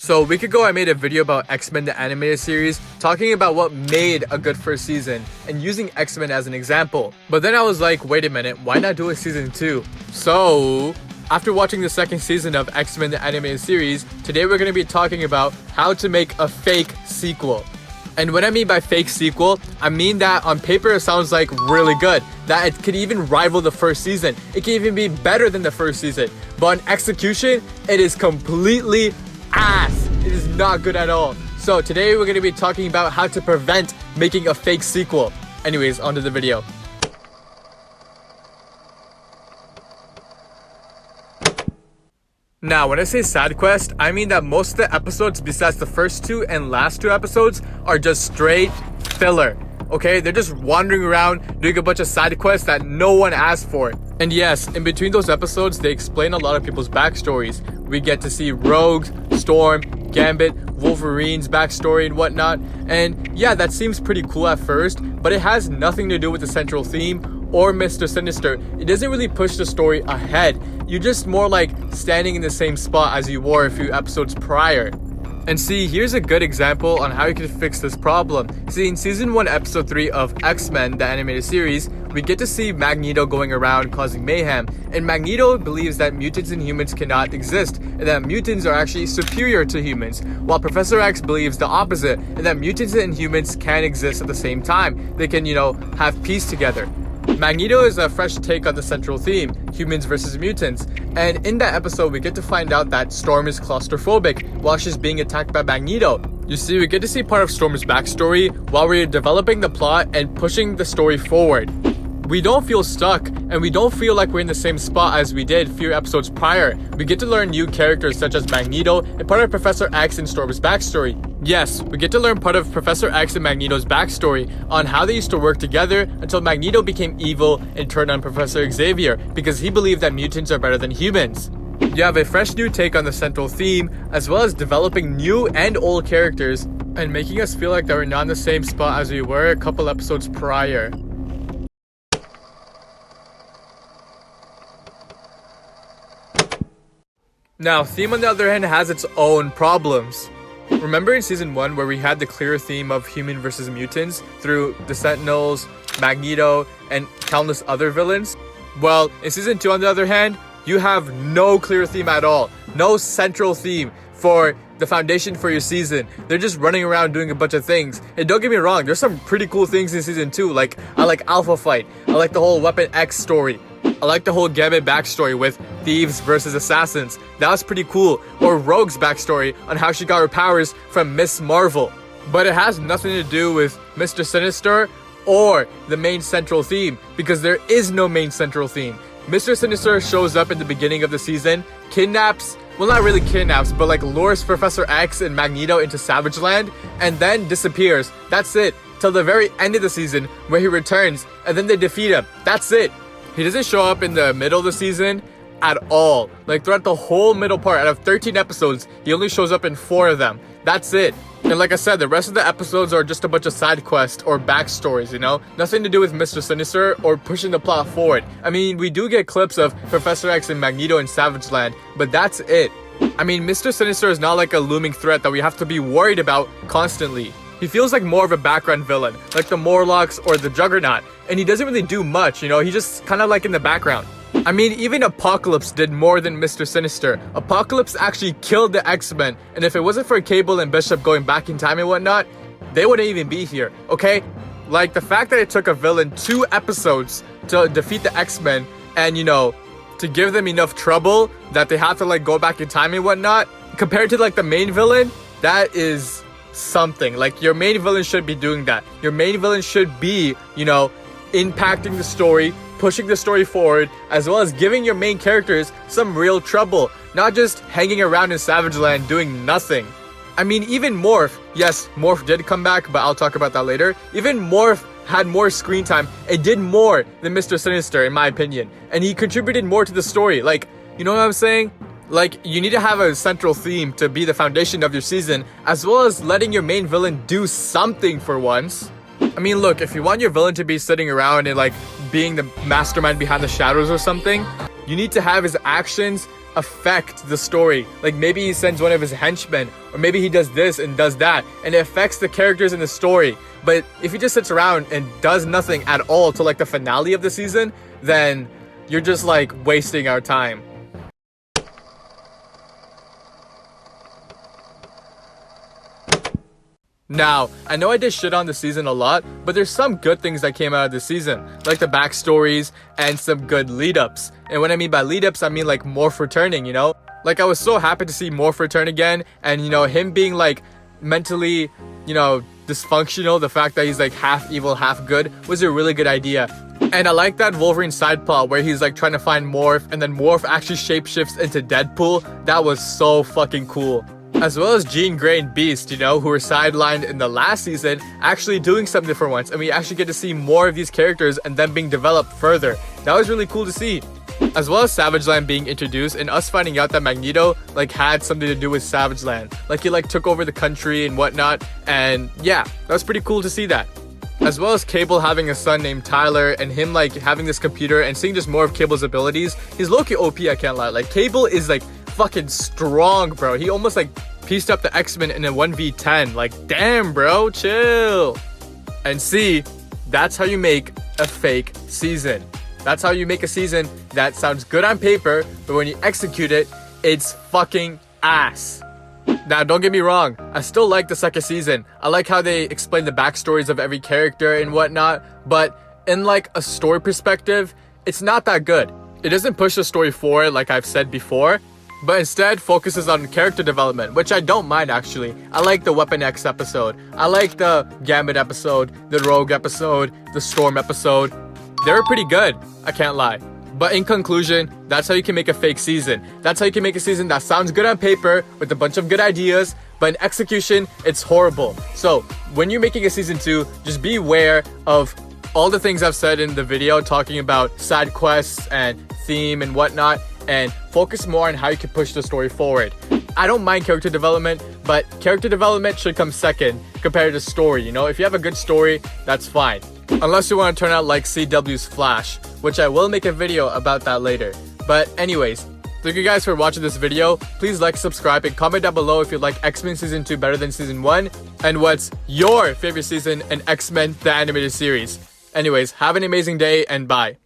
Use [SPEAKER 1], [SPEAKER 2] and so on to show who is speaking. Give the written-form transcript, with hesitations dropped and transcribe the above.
[SPEAKER 1] So a week ago I made a video about X-Men the animated series, talking about what made a good first season and using X-Men as an example. But then I was like, wait a minute, why not do a season 2? So after watching the second season of X-Men the animated series, today we're going to be talking about how to make a fake sequel. And what I mean by fake sequel, I mean that on paper it sounds like really good, that it could even rival the first season. It can even be better than the first season. But on execution, it is completely ass. It is not good at all. So today we're going to be talking about how to prevent making a fake sequel. Anyways, onto the video. Now, when I say side quest, I mean that most of the episodes besides the first two and last two episodes are just straight filler. Okay, they're just wandering around doing a bunch of side quests that no one asked for. And yes, in between those episodes, they explain a lot of people's backstories. We get to see Rogue's, Storm, Gambit, Wolverine's backstory and whatnot. And yeah, that seems pretty cool at first, but it has nothing to do with the central theme or Mr. Sinister. It doesn't really push the story ahead. You're just more like standing in the same spot as you were a few episodes prior. And see, here's a good example on how you can fix this problem. See, in Season 1, Episode 3 of X-Men, the animated series, we get to see Magneto going around causing mayhem. And Magneto believes that mutants and humans cannot exist, and that mutants are actually superior to humans. While Professor X believes the opposite, and that mutants and humans can exist at the same time. They can, have peace together. Magneto is a fresh take on the central theme, humans versus mutants, and in that episode we get to find out that Storm is claustrophobic while she's being attacked by Magneto. You see, we get to see part of Storm's backstory while we're developing the plot and pushing the story forward. We don't feel stuck, and we don't feel like we're in the same spot as we did a few episodes prior. We get to learn new characters such as Magneto and part of Professor X and Storm's backstory. Yes, we get to learn part of Professor X and Magneto's backstory on how they used to work together until Magneto became evil and turned on Professor Xavier because he believed that mutants are better than humans. You have a fresh new take on the central theme, as well as developing new and old characters and making us feel like that we're not in the same spot as we were a couple episodes prior. Now, theme on the other hand has its own problems. Remember in Season 1 where we had the clear theme of human versus mutants through the Sentinels, Magneto, and countless other villains? Well, in Season 2 on the other hand, you have no clear theme at all. No central theme for the foundation for your season. They're just running around doing a bunch of things. And don't get me wrong, there's some pretty cool things in Season 2. Like, I like Alpha Fight. I like the whole Weapon X story. I like the whole Gambit backstory with thieves versus assassins. That was pretty cool. Or Rogue's backstory on how she got her powers from Miss Marvel. But it has nothing to do with Mr. Sinister or the main central theme, because there is no main central theme. Mr. Sinister shows up in the beginning of the season, kidnaps, well, not really kidnaps, but like lures Professor X and Magneto into Savage Land, and then disappears. That's it. Till the very end of the season where he returns, and then they defeat him. That's it. He doesn't show up in the middle of the season at all. Like throughout the whole middle part, out of 13 episodes, he only shows up in 4 of them. That's it. And like I said, the rest of the episodes are just a bunch of side quests or backstories, Nothing to do with Mr. Sinister or pushing the plot forward. I mean, we do get clips of Professor X and Magneto in Savage Land, but that's it. I mean, Mr. Sinister is not like a looming threat that we have to be worried about constantly. He feels like more of a background villain, like the Morlocks or the Juggernaut, and he doesn't really do much, He's just kind of like in the background. I mean, even Apocalypse did more than Mr. Sinister. Apocalypse actually killed the X-Men, and if it wasn't for Cable and Bishop going back in time and whatnot, they wouldn't even be here, okay? Like, the fact that it took a villain 2 episodes to defeat the X-Men, and, to give them enough trouble that they have to, like, go back in time and whatnot, compared to, like, the main villain, that is something. Like, your main villain should be doing that. Your main villain should be, impacting the story, pushing the story forward, as well as giving your main characters some real trouble, not just hanging around in Savage Land doing nothing. I mean, even Morph, yes, Morph did come back, but I'll talk about that later. Even Morph had more screen time and did more than Mr. Sinister, in my opinion. And he contributed more to the story. Like, you know what I'm saying? Like, you need to have a central theme to be the foundation of your season, as well as letting your main villain do something for once. I mean, look, if you want your villain to be sitting around and, like, being the mastermind behind the shadows or something, you need to have his actions affect the story. Like maybe he sends one of his henchmen, or maybe he does this and does that, and it affects the characters in the story. But if he just sits around and does nothing at all till like the finale of the season, then you're just like wasting our time. Now, I know I did shit on the season a lot, but there's some good things that came out of the season, like the backstories and some good lead-ups. And what I mean by lead-ups, I mean like Morph returning, you know? Like I was so happy to see Morph return again, and you know, him being like mentally, you know, dysfunctional, the fact that he's like half evil, half good, was a really good idea. And I like that Wolverine side plot where he's like trying to find Morph, and then Morph actually shapeshifts into Deadpool. That was so fucking cool. As well as Jean Grey and Beast, you know, who were sidelined in the last season, actually doing something for once, and we actually get to see more of these characters and them being developed further. That was really cool to see. As well as Savage Land being introduced, and us finding out that Magneto like had something to do with Savage Land. Like he like took over the country and whatnot, and yeah, that was pretty cool to see that. As well as Cable having a son named Tyler, and him like having this computer and seeing just more of Cable's abilities. He's low-key OP, I can't lie. Like Cable is like fucking strong, bro. He almost like pieced up the X-Men in a 1v10. Like, damn, bro, chill. And see, that's how you make a fake season. That's how you make a season that sounds good on paper, but when you execute it, it's fucking ass. Now, don't get me wrong, I still like the second season. I like how they explain the backstories of every character and whatnot, but in like a story perspective, it's not that good. It doesn't push the story forward like I've said before, but instead focuses on character development, which I don't mind actually. I like the Weapon X episode. I like the Gambit episode, the Rogue episode, the Storm episode. They were pretty good, I can't lie. But in conclusion, that's how you can make a fake season. That's how you can make a season that sounds good on paper with a bunch of good ideas, but in execution, it's horrible. So when you're making a season 2, just be aware of all the things I've said in the video talking about side quests and theme and whatnot, and focus more on how you can push the story forward. I don't mind character development, but character development should come second compared to story, you know? If you have a good story, that's fine. Unless you want to turn out like CW's Flash, which I will make a video about that later. But anyways, thank you guys for watching this video. Please like, subscribe, and comment down below if you like X-Men Season 2 better than Season 1, and what's your favorite season in X-Men the Animated Series. Anyways, have an amazing day, and bye.